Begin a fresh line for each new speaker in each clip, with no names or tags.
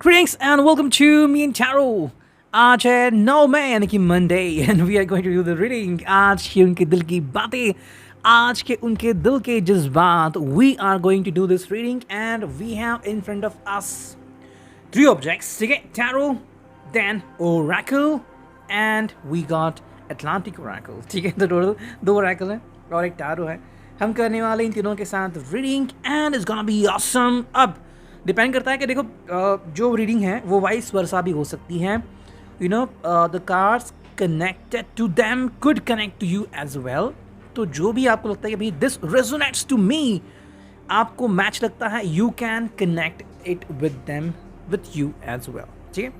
Greetings and welcome to me and Taro. आज है 9 मई यानी कि Monday and we are going to do the reading. आज की उनके दिल की बातें, आज के उनके दिल के जज्बात। We are going to do this reading and we have in front of us three objects, ठीक है। Tarot, then oracle and we got Atlantic oracle, ठीक है। तो टोटल दो ओरेकल है और एक टैरो है। हम करने वाले इन तीनों के साथ reading and it's gonna be awesome. अब डिपेंड करता है कि देखो जो रीडिंग है वो वाइस वर्सा भी हो सकती है। You know the cards connected to them could connect to you as well. तो जो भी आपको लगता है कि भाई दिस रेजोनेट्स टू मी, आपको मैच लगता है, you can connect it with them with you as well, ठीक है।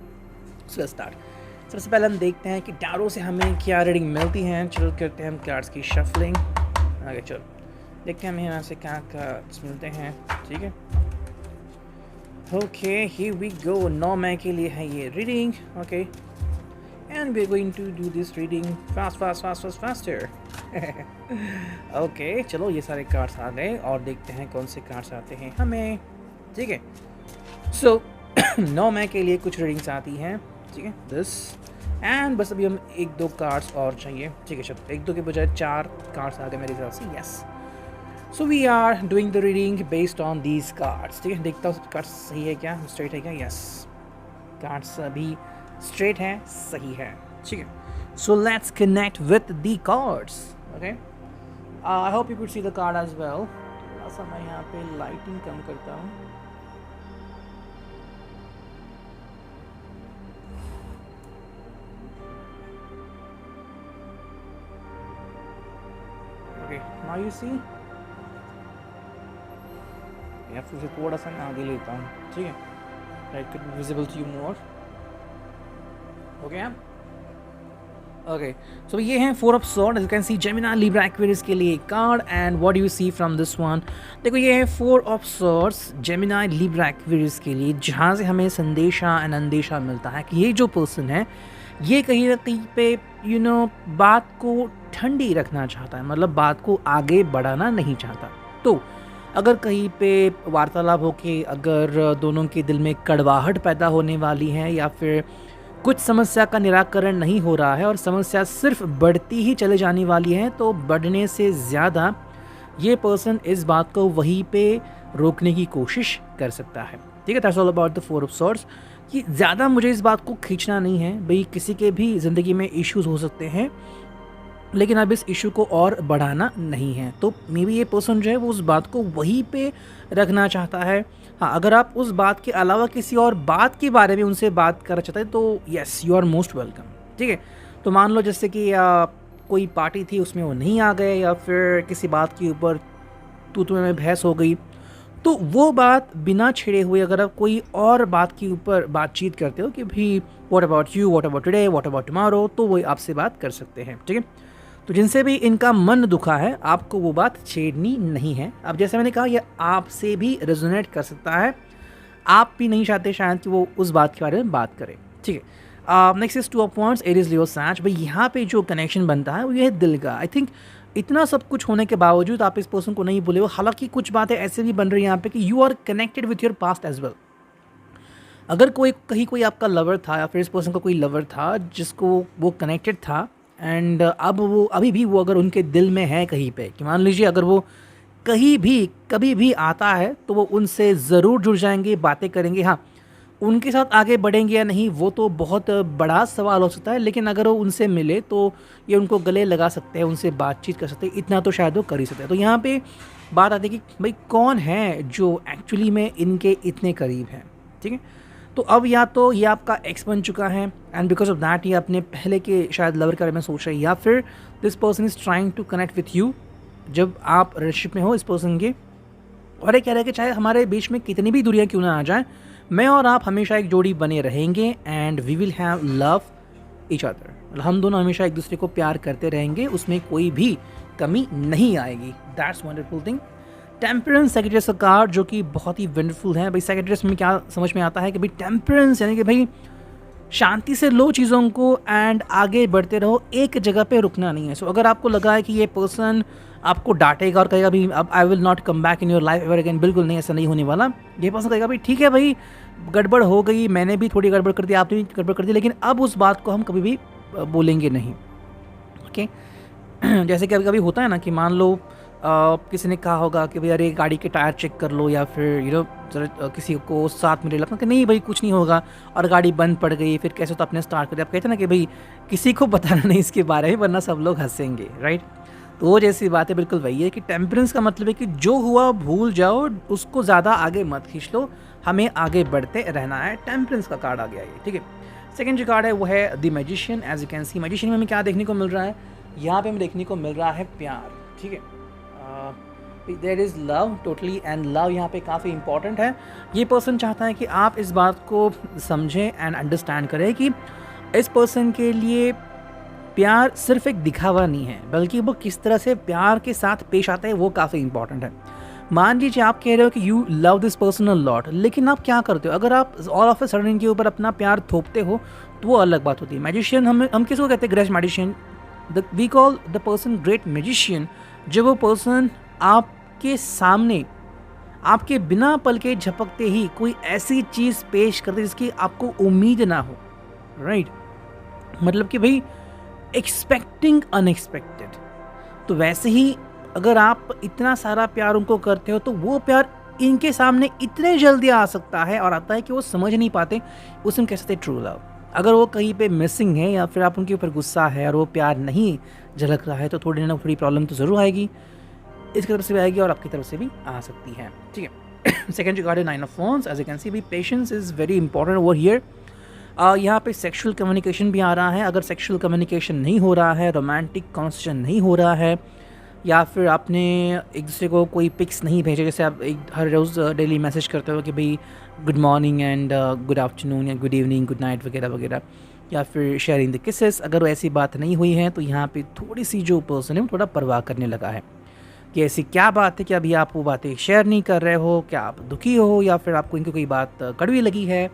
So let's start. सबसे पहले हम देखते हैं कि टैरो से हमें क्या रीडिंग मिलती है। चलो करते हैं हम कार्ड्स की शफलिंग। आगे चलो देखते हैं हमें यहाँ से क्या कार्ड्स मिलते हैं, ठीक है। Okay here we go. 9 मई के लिए है ये reading, okay. And we are going to do this reading faster. Okay चलो ये सारे कार्ड्स आ गए और देखते हैं कौन से कार्ड्स आते हैं हमें, ठीक है। सो 9 मई के लिए कुछ रीडिंग्स आती हैं, ठीक है। दिस एंड बस अभी हम एक दो कार्ड्स और चाहिए, ठीक है। चलो एक दो के बजाय 4 कार्ड्स आ गए मेरी तरफ से, yes. So we are doing the reading based on these cards, ठीक है। देखता हूँ सब कार्ड्स सही है क्या, स्ट्रेट है क्या, यस। कार्ड्स अभी स्ट्रेट है, सही है, ठीक है। So let's connect with the cards, okay. I hope you could see the card as well. थोड़ा सा मैं यहाँ पे लाइटिंग कम करता हूँ। ओके नाउ यू सी, या फिर थोड़ा सा मैं आगे लेता हूँ, ठीक है, right could be visible to you more, okay. Okay so ये हैं 4 of sword. You can see Gemini, Libra, Aquarius के लिए card and what do you see from this one. देखो ये है 4 of swords Gemini, Libra, Aquarius के लिए, जहाँ से हमें संदेशा एंड अंदेशा मिलता है कि ये जो पर्सन है ये कहीं ना कहीं पे यू नो बात को ठंडी रखना चाहता है, मतलब बात को आगे बढ़ाना नहीं चाहता। तो अगर कहीं पे वार्तालाप होके अगर दोनों के दिल में कड़वाहट पैदा होने वाली है या फिर कुछ समस्या का निराकरण नहीं हो रहा है और समस्या सिर्फ बढ़ती ही चले जाने वाली है, तो बढ़ने से ज़्यादा ये पर्सन इस बात को वहीं पे रोकने की कोशिश कर सकता है, ठीक है। That's all about the 4 of swords. कि ज़्यादा मुझे इस बात को खींचना नहीं है भाई, किसी के भी ज़िंदगी में इश्यूज हो सकते हैं लेकिन अब इस इशू को और बढ़ाना नहीं है। तो मे बी ये पर्सन जो है वो उस बात को वहीं पे रखना चाहता है। हाँ, अगर आप उस बात के अलावा किसी और बात के बारे में उनसे बात करना चाहते हैं तो yes you are most welcome, ठीक है। तो मान लो जैसे कि कोई पार्टी थी उसमें वो नहीं आ गए या फिर किसी बात के ऊपर तू में बहस हो गई, तो वो बात बिना छेड़े हुए अगर आप कोई और बात के ऊपर बातचीत करते हो कि भाई what about you, what about today, what about tomorrow, तो वो आपसे बात कर सकते हैं, ठीक है। तो जिनसे भी इनका मन दुखा है आपको वो बात छेड़नी नहीं है। अब जैसे मैंने कहा ये आपसे भी रेजोनेट कर सकता है, आप भी नहीं चाहते शायद कि वो उस बात के बारे में बात करें, ठीक है। Next is 2 of wands, Aries, Leo, Sag. भाई यहाँ पे जो कनेक्शन बनता है वो ये है दिल का। आई थिंक इतना सब कुछ होने के बावजूद आप इस पर्सन को नहीं भूले हो। हालांकि कुछ बातें ऐसे भी बन रही हैं यहाँ पे कि you are connected with your past as well. अगर कोई आपका लवर था या फिर इस पर्सन का कोई लवर था जिसको वो कनेक्टेड था एंड अब वो अभी भी वो अगर उनके दिल में है कहीं पे, कि मान लीजिए अगर वो कहीं भी कभी भी आता है तो वो उनसे ज़रूर जुड़ जाएंगे, बातें करेंगे। हाँ, उनके साथ आगे बढ़ेंगे या नहीं वो तो बहुत बड़ा सवाल हो सकता है, लेकिन अगर वो उनसे मिले तो ये उनको गले लगा सकते हैं, उनसे बातचीत कर सकते हैं, इतना तो शायद वो कर ही सकते हैं। तो यहाँ पे बात आती है कि भाई कौन है जो एक्चुअली में इनके इतने करीब है, ठीक है। तो अब या तो ये आपका एक्स बन चुका है एंड बिकॉज ऑफ दैट ये अपने पहले के शायद लवर के बारे में सोच रहे हैं, या फिर this person is trying to connect with you जब आप रिलेशनशिप में हो इस पर्सन के। और ये कह रहे हैं कि चाहे हमारे बीच में कितनी भी दूरियां क्यों ना आ जाएं, मैं और आप हमेशा एक जोड़ी बने रहेंगे and we will have love each other. हम दोनों हमेशा एक दूसरे को प्यार करते रहेंगे, उसमें कोई भी कमी नहीं आएगी। That's wonderful thing. Temperance secretaries का कार्ड जो कि बहुत ही वंडरफुल है। भाई सेक्रेटरीज में क्या समझ में आता है कि भाई टेम्परेंस यानी कि भाई शांति से लो चीज़ों को एंड आगे बढ़ते रहो, एक जगह पे रुकना नहीं है। सो अगर आपको लगा है कि ये पर्सन आपको डांटेगा और कहेगा भी अब I will not come back in your life ever again, बिल्कुल नहीं, ऐसा नहीं होने वाला। ये पर्सन कहेगा भाई ठीक है भाई, गड़बड़ हो गई, मैंने भी थोड़ी गड़बड़ कर दी, आपने भी गड़बड़ कर दी, लेकिन अब उस बात को हम कभी भी बोलेंगे नहीं। ओके जैसे कि कभी होता है ना कि मान लो किसी ने कहा होगा कि भाई अरे गाड़ी के टायर चेक कर लो, या फिर जरा किसी को साथ में ले लगता कि नहीं भाई कुछ नहीं होगा, और गाड़ी बंद पड़ गई, फिर कैसे तो अपने स्टार्ट कर दिया। आप कहते हैं ना कि भाई किसी को बताना नहीं इसके बारे में, वरना सब लोग हंसेंगे, राइट। तो वो जैसी बात है, बिल्कुल वही है कि टेम्परेंस का मतलब है कि जो हुआ भूल जाओ, उसको ज़्यादा आगे मत खींच लो, हमें आगे बढ़ते रहना है। टेम्परेंस का कार्ड आ गया ये, ठीक है। सेकेंड जो कार्ड है वो है the magician. As you can see magician में हमें क्या देखने को मिल रहा है, यहाँ पे हमें देखने को मिल रहा है प्यार, ठीक है। There is love totally, and love यहाँ पे काफ़ी इंपॉर्टेंट है। ये पर्सन चाहता है कि आप इस बात को समझें एंड अंडरस्टैंड करें कि इस पर्सन के लिए प्यार सिर्फ एक दिखावा नहीं है, बल्कि वो किस तरह से प्यार के साथ पेश आता है वो काफ़ी इंपॉर्टेंट है। मान लीजिए आप कह रहे हो कि you love this person a lot, लेकिन आप क्या करते हो, अगर आप ऑल ऑफ ए सडन इनके ऊपर अपना प्यार थोपते हो तो वो अलग बात होती है। मैजिशियन हम किसको कहते हैं, great magician, we call the person great magician. जब वो पर्सन आपके सामने आपके बिना पल के झपकते ही कोई ऐसी चीज़ पेश करते जिसकी आपको उम्मीद ना हो, राइट। मतलब कि भाई एक्सपेक्टिंग अनएक्सपेक्टेड। तो वैसे ही अगर आप इतना सारा प्यार उनको करते हो तो वो प्यार इनके सामने इतने जल्दी आ सकता है और आता है कि वो समझ नहीं पाते, उसे हम कह सकते हैं ट्रू लव। अगर वो कहीं पे मिसिंग है या फिर आप उनके ऊपर गुस्सा है और वो प्यार नहीं झलक रहा है, तो थोड़ी ना थोड़ी प्रॉब्लम तो ज़रूर आएगी, इसकी तरफ से भी आएगी और आपकी तरफ से भी आ सकती है, ठीक है। सेकेंड जो कार्ड है nine of wands. As you can see भी patience is very important over here. यहाँ पे सेक्सुअल कम्युनिकेशन भी आ रहा है। अगर सेक्सुअल कम्युनिकेशन नहीं हो रहा है, रोमांटिक कॉन्वर्सेशन नहीं हो रहा है, या फिर आपने एक दूसरे को कोई पिक्स नहीं भेजे, जैसे आप हर रोज़ डेली मैसेज करते हो कि भाई good morning and good afternoon या गुड इवनिंग, गुड नाइट वगैरह वगैरह, या फिर शेयरिंग द किसेस, अगर ऐसी बात नहीं हुई है तो यहाँ पे थोड़ी सी जो पर्सन है वो थोड़ा परवाह करने लगा है कि ऐसी क्या बात है कि अभी आप वो बातें शेयर नहीं कर रहे हो, क्या आप दुखी हो या फिर आपको इनकी कोई बात कड़वी लगी है,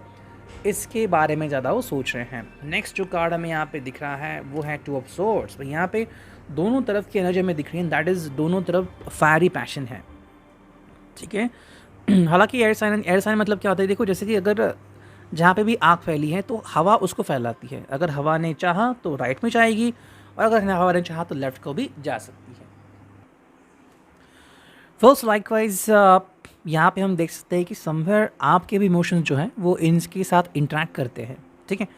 इसके बारे में ज़्यादा वो सोच रहे हैं। नेक्स्ट जो कार्ड हमें यहाँ पे दिख रहा है वो है टू ऑफ सोर्ड्स। तो यहाँ पे दोनों तरफ की एनर्जी में दिख रही है, दैट इज़ दोनों तरफ फायरी पैशन है, ठीक है। हालांकि एयर साइन मतलब क्या होता है, देखो जैसे कि अगर जहाँ पे भी आग फैली है तो हवा उसको फैलाती है। अगर हवा ने चाहा तो राइट में जाएगी और अगर हवा ने चाहा तो लेफ्ट को भी जा सकती है। फर्स्ट लाइकवाइज यहाँ पे हम देख सकते हैं कि समवेयर आपके भी इमोशंस जो हैं वो इनके साथ इंटरेक्ट करते हैं, ठीक है।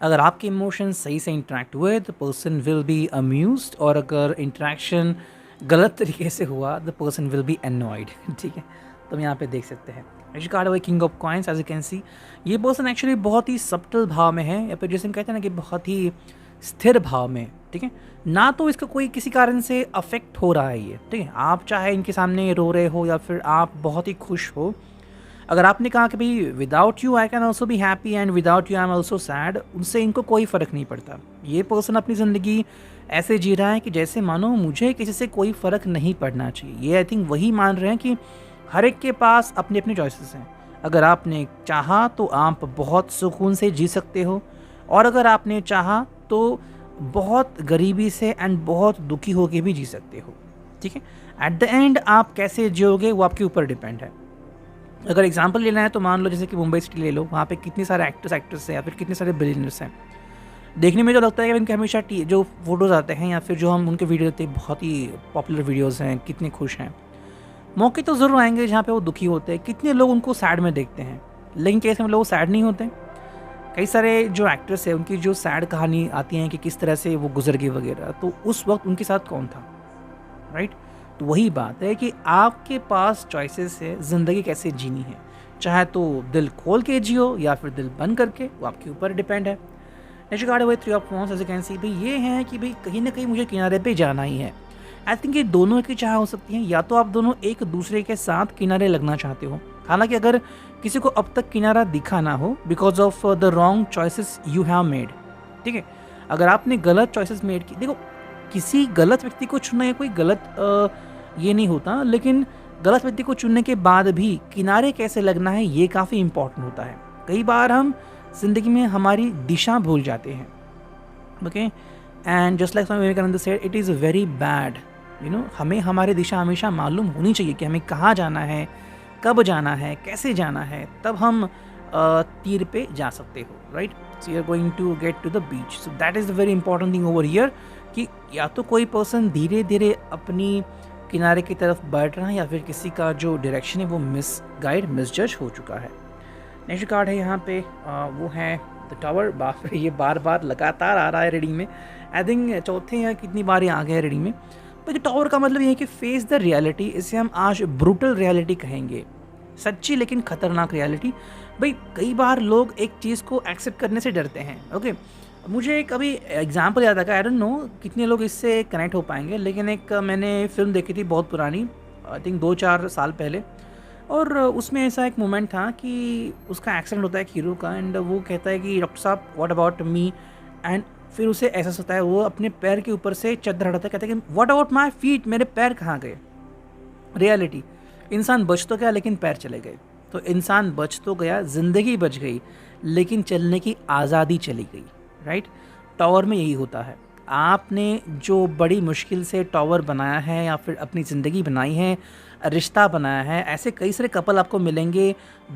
अगर आपके इमोशंस सही से इंटरेक्ट हुए the person will be amused, और अगर इंटरेक्शन गलत तरीके से हुआ the person will be annoyed, ठीक है। तो हम यहाँ पे देख सकते हैं नेक्स्ट कार्ड है king of coins. As you can see ये पर्सन एक्चुअली बहुत ही सब्टल भाव में है, या फिर जैसे हम कहते हैं ना कि बहुत ही स्थिर भाव में, ठीक है। ना तो इसका कोई किसी कारण से अफेक्ट हो रहा है ये, ठीक है। आप चाहे इनके सामने रो रहे हो या फिर आप बहुत ही खुश हो, अगर आपने कहा कि भाई without you I can also be happy and without you I am also sad, उनसे इनको कोई फ़र्क नहीं पड़ता। ये पर्सन अपनी ज़िंदगी ऐसे जी रहा है कि जैसे मानो मुझे किसी से कोई फ़र्क नहीं पड़ना चाहिए। ये आई थिंक वही मान रहे हैं कि हर एक के पास अपने अपने चॉइसेस हैं। अगर आपने चाहा तो आप बहुत सुकून से जी सकते हो, और अगर आपने चाहा तो बहुत गरीबी से एंड बहुत दुखी होकर भी जी सकते हो, ठीक है। एट द एंड आप कैसे जियोगे वो आपके ऊपर डिपेंड है। अगर एग्जांपल लेना है तो मान लो जैसे कि मुंबई सिटी ले लो, वहाँ पे कितने सारे एक्ट्रेस हैं या फिर कितने सारे बिलियनर्स हैं। देखने में जो लगता है कि उनके हमेशा जो फोटोज़ आते हैं या फिर जो हम उनके वीडियो देखते हैं बहुत ही पॉपुलर वीडियोज़ हैं, कितने खुश हैं। मौके तो ज़रूर आएंगे जहाँ पे वो दुखी होते हैं, कितने लोग उनको सैड में देखते हैं, लेकिन केस में लोग सैड नहीं होते। कई सारे जो एक्ट्रेस हैं उनकी जो सैड कहानी आती हैं कि किस तरह से वो गुजर गई वगैरह, तो उस वक्त उनके साथ कौन था, राइट। तो वही बात है कि आपके पास चॉइसेस है ज़िंदगी कैसे जीनी है, चाहे तो दिल खोल के जियो या फिर दिल बंद करके, वो आपके ऊपर डिपेंड है। नेक्स्ट कार्ड हुए three of wands. As you can see भाई ये है कि भाई कहीं ना कहीं मुझे किनारे पे जाना ही है। आई थिंक ये दोनों की चाह हो सकती है, या तो आप दोनों एक दूसरे के साथ किनारे लगना चाहते हो। हालांकि अगर किसी को अब तक किनारा दिखा ना हो because of the wrong choices you have made, ठीक है। अगर आपने गलत चॉइसेस मेड की, देखो किसी गलत व्यक्ति को चुनना है कोई गलत ये नहीं होता, लेकिन गलत व्यक्ति को चुनने के बाद भी किनारे कैसे लगना है ये काफ़ी इंपॉर्टेंट होता है। कई बार हम ज़िंदगी में हमारी दिशा भूल जाते हैं। Okay, and just like Swami Vivekananda said, it is very bad. हमें हमारी दिशा हमेशा मालूम होनी चाहिए कि हमें कहाँ जाना है, कब जाना है, कैसे जाना है, तब हम तीर पे जा सकते हो, right. So you are going to get to the beach, so that is the very important thing over here, कि या तो कोई पर्सन धीरे धीरे अपनी किनारे की तरफ बढ़ रहा है, या फिर किसी का जो डायरेक्शन है वो मिसजज हो चुका है। नेक्स्ट कार्ड है यहाँ पे, वो है द टावर। बाप रे, ये बार बार लगातार आ रहा है रीडिंग में। आई थिंक चौथे या कितनी बार ये आ गया है रीडिंग में। पर टावर का मतलब ये है कि फेस द रियलिटी, इसे हम आज ब्रूटल रियलिटी कहेंगे, सच्ची लेकिन खतरनाक रियलिटी। भाई कई बार लोग एक चीज़ को एक्सेप्ट करने से डरते हैं। ओके, मुझे एक अभी एग्जाम्पल याद आया, आई डोंट नो कितने लोग इससे कनेक्ट हो पाएंगे, लेकिन एक मैंने फिल्म देखी थी बहुत पुरानी, आई थिंक 2-4 साल पहले, और उसमें ऐसा एक मोमेंट था कि उसका एक्सीडेंट होता है एक हीरो का, एंड वो कहता है कि डॉक्टर साहब व्हाट अबाउट मी, एंड फिर उसे एहसास होता है, वो अपने पैर के ऊपर से चद्दर हटाता है, कहता है कि व्हाट अबाउट माई फीट, मेरे पैर कहाँ गए। रियलिटी, इंसान बच तो गया लेकिन पैर चले गए। तो इंसान बच तो गया, ज़िंदगी बच गई, लेकिन चलने की आज़ादी चली गई, राइट। टावर में यही होता है, आपने जो बड़ी मुश्किल से टावर बनाया है या फिर अपनी ज़िंदगी बनाई है, रिश्ता बनाया है, ऐसे कई सारे कपल आपको मिलेंगे,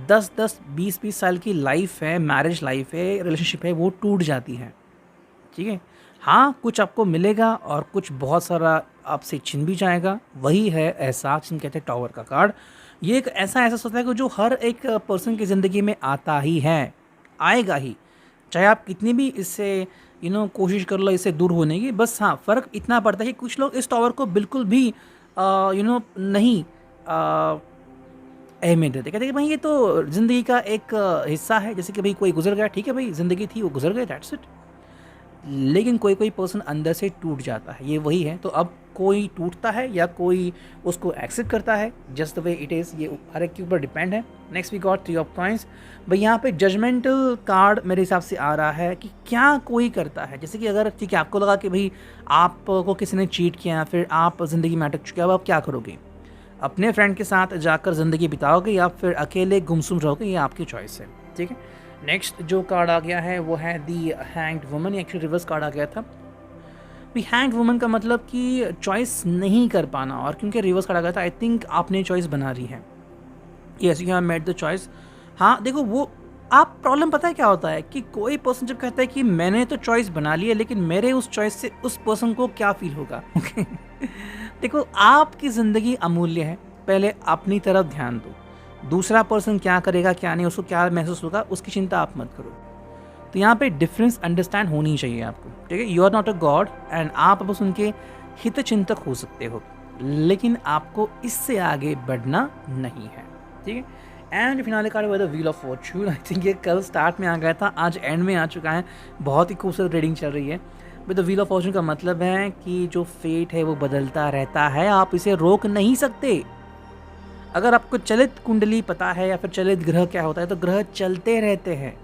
10-10, 20-20 साल की लाइफ है, मैरिज लाइफ है, रिलेशनशिप है, वो टूट जाती है, ठीक है। हाँ, कुछ आपको मिलेगा और कुछ बहुत सारा आपसे छिन भी जाएगा। वही है एहसास, जिसे कहते हैं टावर का कार्ड। ये एक ऐसा एहसास होता है कि जो हर एक पर्सन की ज़िंदगी में आता ही है, आएगा ही, चाहे आप कितनी भी इससे कोशिश कर लो इससे दूर होने की। बस हाँ, फ़र्क इतना पड़ता है कि कुछ लोग इस टावर को बिल्कुल भी नहीं अहमियत देते, कहते हैं कि भाई ये तो ज़िंदगी का एक हिस्सा है, जैसे कि भाई कोई गुजर गया, ठीक है भाई, ज़िंदगी थी, वो गुजर गए, दैट्स इट। लेकिन कोई कोई पर्सन अंदर से टूट जाता है, ये वही है। तो अब कोई टूटता है या कोई उसको एक्सेप्ट करता है, just the way it is, ये हर एक के ऊपर डिपेंड है। Next we got 3 of coins. भाई यहाँ पे जजमेंटल कार्ड मेरे हिसाब से आ रहा है कि क्या कोई करता है, जैसे कि अगर ठीक है आपको लगा कि भाई आपको किसी ने चीट किया, फिर आप ज़िंदगी में अटक चुके, अब आप क्या करोगे, अपने फ्रेंड के साथ जाकर ज़िंदगी बिताओगे या फिर अकेले गुमसुम रहोगे, ये आपकी चॉइस है, ठीक है। नेक्स्ट जो कार्ड आ गया है वो है the hanged woman, actually reverse card आ गया था। भी हैंग्ड वुमन का मतलब कि चॉइस नहीं कर पाना, और क्योंकि रिवर्स कार्ड आ गया था, आई थिंक आपने चॉइस बना ली है। Yes, you have made the choice. हाँ देखो, वो आप प्रॉब्लम पता है क्या होता है कि कोई पर्सन जब कहता है कि मैंने तो चॉइस बना ली है, लेकिन मेरे उस चॉइस से उस पर्सन को क्या फील होगा। ओके देखो, आपकी ज़िंदगी अमूल्य है, पहले अपनी तरफ ध्यान दो। दूसरा पर्सन क्या करेगा क्या नहीं, उसको क्या महसूस होगा, उसकी चिंता आप मत करो। तो यहाँ पे डिफरेंस अंडरस्टैंड होनी चाहिए आपको, ठीक है। You are not a god, and आप बस उनके हित चिंतक हो सकते हो, लेकिन आपको इससे आगे बढ़ना नहीं है, ठीक है। And finale card the wheel of Fortune, I think ये कल स्टार्ट में आ गया था, आज एंड में आ चुका है। बहुत ही खूबसूरत रीडिंग चल रही है। But the wheel of Fortune का मतलब है कि जो फेट है वो बदलता रहता है, आप इसे रोक नहीं सकते। अगर आपको चलित कुंडली पता है या फिर चलित ग्रह क्या होता है, तो ग्रह चलते रहते हैं।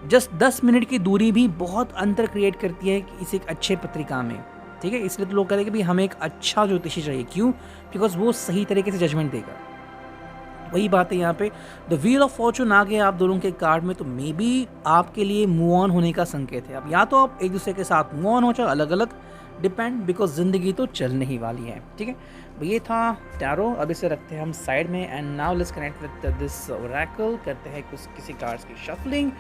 जस्ट 10 मिनट की दूरी भी बहुत अंतर क्रिएट करती है इस एक अच्छे पत्रिका में, ठीक है। इसलिए तो लोग कहते हैं कि भाई हमें एक अच्छा ज्योतिषी चाहिए, क्यों? बिकॉज वो सही तरीके से जजमेंट देगा। वही बात है यहाँ पे, द व्हील ऑफ फॉर्चून आ गया आप दोनों के कार्ड में, तो मे बी आपके लिए मूव ऑन होने का संकेत है। अब या तो आप एक दूसरे के साथ मूव ऑन हो, चाहे अलग अलग, डिपेंड, बिकॉज ज़िंदगी तो चलने ही वाली है, ठीक है। ये था टैरो, अब इसे रखते हैं हम साइड में, and now let's connect with this Oracle. करते हैं किसी कार्ड्स की शफलिंग।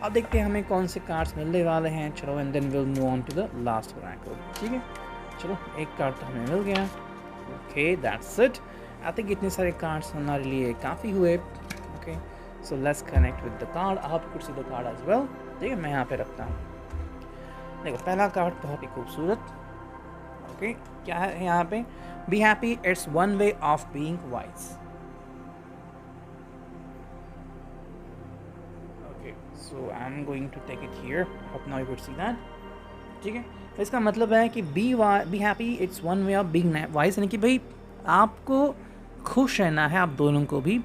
अब देखते हैं हमें कौन से कार्ड्स मिलने वाले हैं। चलो, and then will move on to the last oracle, ठीक है। चलो, एक कार्ड तो हमें मिल गया, okay, that's it. I think इतने सारे कार्ड्स हमारे लिए काफ़ी हुए, okay. So let's connect with the card. आप could see the card as well, ठीक है। मैं यहाँ पे रखता हूँ। देखो, पहला कार्ड बहुत ही खूबसूरत, ओके। क्या है यहाँ पे? Be happy, it's one way of being wise. Okay, so I am going to take it here, hope now you could see that, ठीक है। इसका मतलब है कि be happy, it's one way of being wise, यानी कि भाई आपको खुश रहना है, आप दोनों को भी,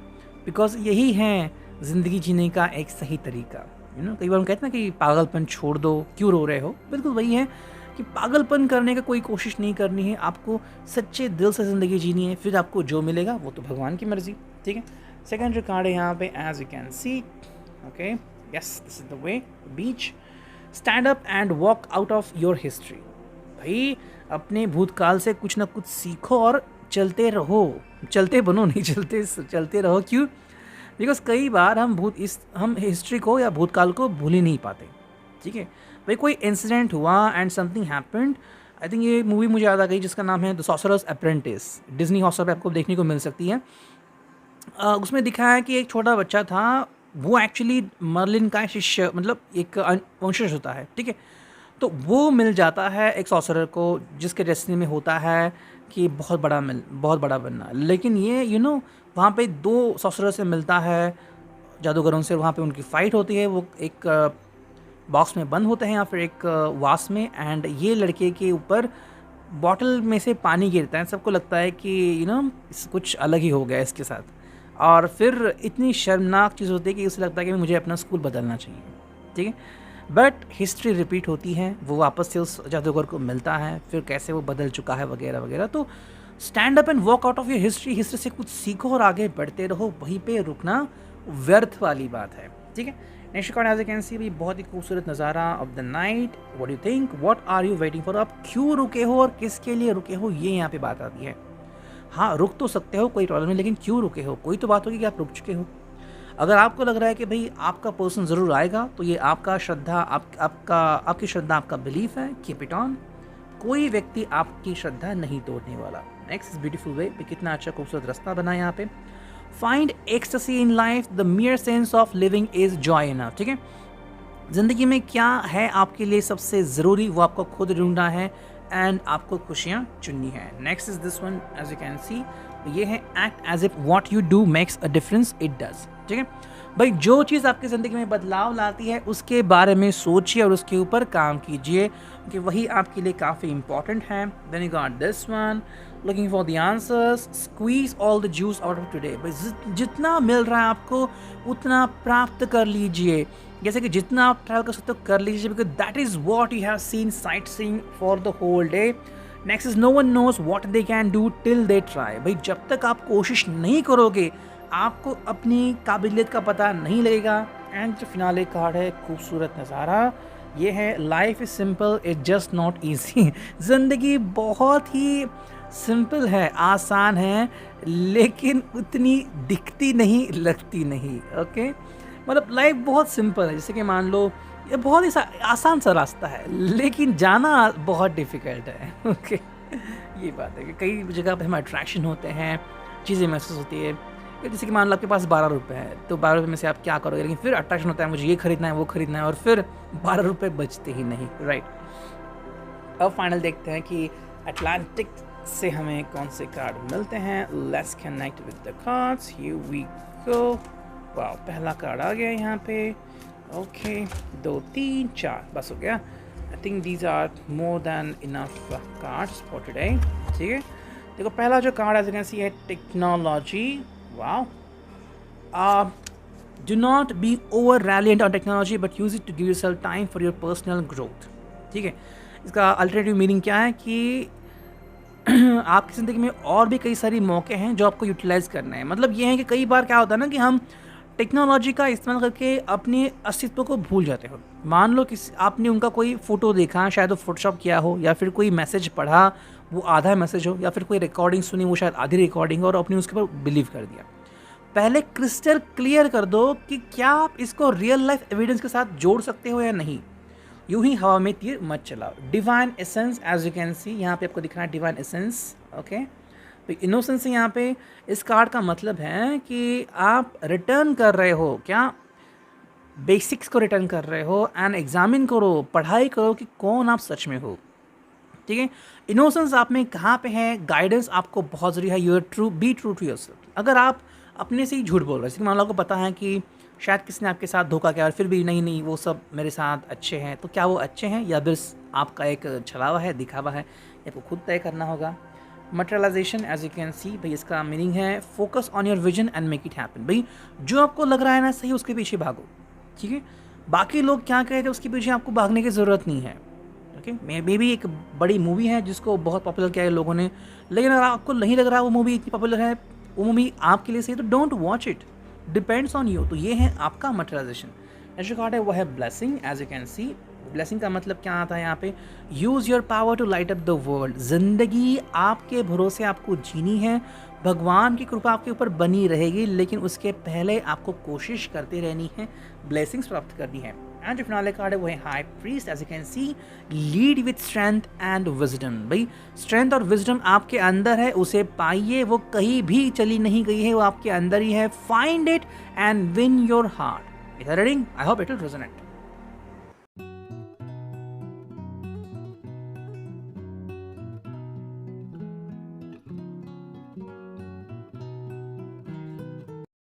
बिकॉज यही है ज़िंदगी जीने का एक सही तरीका। कई बार हम कहते हैं ना कि पागलपन छोड़ दो, क्यों रो रहे हो, बिल्कुल वही है कि पागलपन करने का कोई कोशिश नहीं करनी है, आपको सच्चे दिल से ज़िंदगी जीनी है, फिर आपको जो मिलेगा वो तो भगवान की मर्ज़ी, ठीक है। सेकंड जो कार्ड है यहाँ पे, as you can see, okay, yes this is the way beach. Stand up and walk out of your history. भाई अपने भूतकाल से कुछ ना कुछ सीखो और चलते रहो. चलते बनो नहीं, चलते रहो. क्यों? बिकॉज कई बार हम हिस्ट्री को या भूतकाल को भूल ही नहीं पाते. ठीक है भाई, कोई इंसिडेंट हुआ and something happened. I think ये मूवी मुझे याद आ गई जिसका नाम है the sorcerers apprentice. Disney Hotstar पे आपको देखने को मिल सकती है. उसमें दिखाया है कि एक छोटा बच्चा था, वो एक्चुअली मर्लिन का शिष्य, मतलब एक वंशज होता है. ठीक है, तो वो मिल जाता है एक सॉर्सरर को जिसके डेस्टिनी में होता है कि बहुत बड़ा बनना. लेकिन ये वहाँ पे 2 सॉर्सरर से मिलता है, जादूगरों से. वहाँ पे उनकी फ़ाइट होती है. वो एक बॉक्स में बंद होते हैं या फिर एक वास में, एंड ये लड़के के ऊपर बॉटल में से पानी गिरता है. सबको लगता है कि कुछ अलग ही हो गया इसके साथ. और फिर इतनी शर्मनाक चीज़ होती है कि उसे लगता है कि मुझे अपना स्कूल बदलना चाहिए. ठीक है, बट हिस्ट्री रिपीट होती है. वो वापस से उस जादूगर को मिलता है, फिर कैसे वो बदल चुका है वगैरह वगैरह. तो stand up and walk out of your history से कुछ सीखो और आगे बढ़ते रहो. वहीं पे रुकना व्यर्थ वाली बात है. ठीक है, next card as you can see भी बहुत ही खूबसूरत नज़ारा of the night. What you think, what are you waiting for. आप क्यों रुके हो और किसके लिए रुके हो, ये यहाँ पे बात आती है. हाँ, रुक तो सकते हो, कोई प्रॉब्लम नहीं, लेकिन क्यों रुके हो. कोई तो बात होगी कि आप रुक चुके हो. अगर आपको लग रहा है कि भाई आपका पर्सन ज़रूर आएगा, तो ये आपकी श्रद्धा, आपका बिलीफ है. Keep it on. कोई व्यक्ति आपकी श्रद्धा नहीं तोड़ने वाला. Next is beautiful way. कितना अच्छा खूबसूरत रास्ता बना है यहाँ पे. Find ecstasy in life, the मियर sense of living is Joy enough. ठीक है, ज़िंदगी में क्या है आपके लिए सबसे ज़रूरी, वो आपको खुद ढूंढना है एंड आपको खुशियाँ चुननी है. Next is this one as you can see. ये है act as if what you do makes a difference. It does. ठीक है भाई, जो चीज़ आपकी ज़िंदगी में बदलाव लाती है उसके बारे में सोचिए और उसके ऊपर काम कीजिए, क्योंकि वही आपके लिए काफ़ी इंपॉर्टेंट है. Then you got this one, looking for the answers, squeeze all the juice out of today. भाई जितना मिल रहा है आपको उतना प्राप्त कर लीजिए. जैसे कि जितना आप ट्रैवल कर सकते हो कर लीजिए, because that is what you have seen sight seeing for the whole day. Next is no one knows what they can do till they try. भाई जब तक आप कोशिश नहीं करोगे आपको अपनी काबिलियत का पता नहीं लगेगा. एंड जो फिनाले कार्ड है, खूबसूरत नज़ारा, ये है life is simple it just not easy. ज़िंदगी बहुत ही सिंपल है, आसान है, लेकिन उतनी दिखती नहीं, लगती नहीं. ओके, मतलब लाइफ बहुत सिंपल है. जैसे कि मान लो ये बहुत ही आसान सा रास्ता है, लेकिन जाना बहुत डिफ़िकल्ट है. ओके, ये बात है कि कई जगह पे हमें अट्रैक्शन होते हैं, चीज़ें महसूस होती है. जैसे कि मान लो आपके पास 12 रुपये है, तो 12 रुपये में से आप क्या करोगे, लेकिन फिर अट्रैक्शन होता है मुझे ये खरीदना है वो खरीदना है, और फिर 12 रुपये बचते ही नहीं. राइट, अब फाइनल देखते हैं कि अटलांटिक से हमें कौन से कार्ड मिलते हैं. Let's connect with the cards. Here we go. Wow, पहला कार्ड आ गया यहाँ पे. ओके, 2 3 4 बस हो गया. I think these are more than enough cards for today. ठीक है, देखो पहला जो card as you can see है technology. Wow. Do not be over reliant on technology, but use it to give yourself time for your personal growth. ठीक है, इसका alternative meaning क्या है कि आपकी ज़िंदगी में और भी कई सारी मौके हैं जो आपको यूटिलाइज़ करने हैं. मतलब ये है कि कई बार क्या होता है ना कि हम टेक्नोलॉजी का इस्तेमाल करके अपने अस्तित्व को भूल जाते हो. मान लो किसी आपने उनका कोई फ़ोटो देखा, शायद वो फोटोशॉप किया हो, या फिर कोई मैसेज पढ़ा वो आधा मैसेज हो, या फिर कोई रिकॉर्डिंग सुनी वो शायद आधी रिकॉर्डिंग हो, और अपने उसके ऊपर बिलीव कर दिया. पहले क्रिस्टल क्लियर कर दो कि क्या आप इसको रियल लाइफ एविडेंस के साथ जोड़ सकते हो या नहीं. यूं ही हवा में तीर मत चलाओ. Divine essence as you can see, यहाँ पे आपको दिख रहा है डिवाइन एसेंस. ओके, तो इनोसेंस यहाँ पे इस कार्ड का मतलब है कि आप रिटर्न कर रहे हो, क्या बेसिक्स को रिटर्न कर रहे हो, एंड एग्जामिन करो, पढ़ाई करो कि कौन आप सच में हो. ठीक है, इनोसेंस आप में कहाँ पे है, गाइडेंस आपको बहुत ज़रूरी है. You're true, be true to yourself. अगर आप अपने से ही झूठ बोल रहे हैं, जैसे मान लो आपको पता है कि शायद किसी ने आपके साथ धोखा किया और फिर भी नहीं वो सब मेरे साथ अच्छे हैं, तो क्या वो अच्छे हैं या बस आपका एक छलावा है, दिखावा है, आपको खुद तय करना होगा. Materialisation as you can see, भाई इसका मीनिंग है focus on your vision and make it happen. भाई जो आपको लग रहा है ना सही, उसके पीछे भागो. ठीक है, बाकी लोग क्या कहते हैं उसके पीछे आपको भागने की ज़रूरत नहीं है. ओके, मे भी एक बड़ी मूवी है जिसको बहुत पॉपुलर किया है लोगों ने, लेकिन अगर आपको नहीं लग रहा वो मूवी इतनी पॉपुलर है, वो मूवी आपके लिए सही, तो don't watch it. Depends on you. तो ये है आपका मटेरियलाइजेशन. नेक्स्ट जो कार्ड है वो है blessing. As you can see, blessing का मतलब क्या आता है यहाँ पे, use your power to light up the world. ज़िंदगी आपके भरोसे आपको जीनी है, भगवान की कृपा आपके ऊपर बनी रहेगी, लेकिन उसके पहले आपको कोशिश करते रहनी है, ब्लेसिंग्स प्राप्त करनी है। एंड जो फिनाले कार्ड है वो है high priest. As you can see, lead with strength and wisdom. भाई स्ट्रेंथ और विजडम आपके अंदर है, उसे पाइए, वो कहीं भी चली नहीं गई है, वो आपके अंदर ही है। Find it and win your heart. Is reading, I hope it will resonate.